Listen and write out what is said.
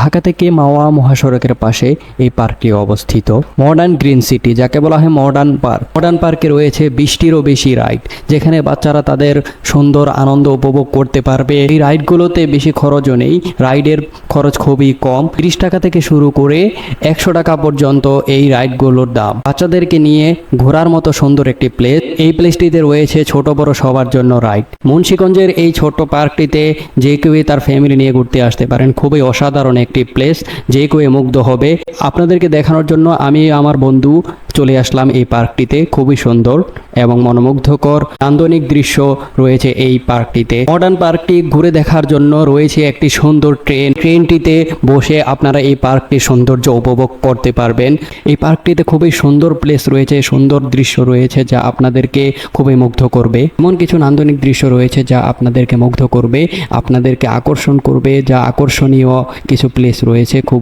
ঢাকা থেকে মাওয়া মহাসড়কের পাশে এই পার্কটি অবস্থিত। মডার্ন গ্রিন সিটি যাকে বলা হয় মডার্ন পার্ক। মডার্ন পার্কে রয়েছে 20টিরও বেশি রাইড, যেখানে বাচ্চারা তাদের সুন্দর আনন্দ উপভোগ করতে পারবে। এই রাইডগুলোতে বেশি খরচও নেই, রাইডের খরচ খুবই কম। 30 টাকা থেকে শুরু করে 100 টাকা পর্যন্ত এই রাইডগুলোর দাম। বাচ্চাদেরকে নিয়ে ঘোরার মতো সুন্দর একটি প্লেস। এই প্লেসটিতে রয়েছে ছোট বড় সবার জন্য রাইড। মুন্সিগঞ্জের এই ছোট্ট পার্কটিতে যে কেউই তার ফ্যামিলি নিয়ে ঘুরতে আসতে পারেন। খুবই অসাধারণ একটি প্লেস, যে কেউ মুগ্ধ হবে। আপনাদেরকে দেখানোর জন্য আমি আমার বন্ধু চলে আসলাম এই পার্কটিতে। খুবই সুন্দর এবং মনোমুগ্ধকর নান্দনিক দৃশ্য রয়েছে এই পার্কটিতে। মডার্ন পার্কটি ঘুরে দেখার জন্য রয়েছে একটি সুন্দর ট্রেনটিতে বসে আপনারা এই পার্কটির সৌন্দর্য উপভোগ করতে পারবেন। এই পার্কটিতে খুবই সুন্দর প্লেস রয়েছে, সুন্দর দৃশ্য রয়েছে যা আপনাদেরকে খুবই মুগ্ধ করবে। এমন কিছু নান্দনিক দৃশ্য রয়েছে যা আপনাদেরকে মুগ্ধ করবে, আপনাদেরকে আকর্ষণ করবে, যা আকর্ষণীয় কিছু প্লেস রয়েছে। খুব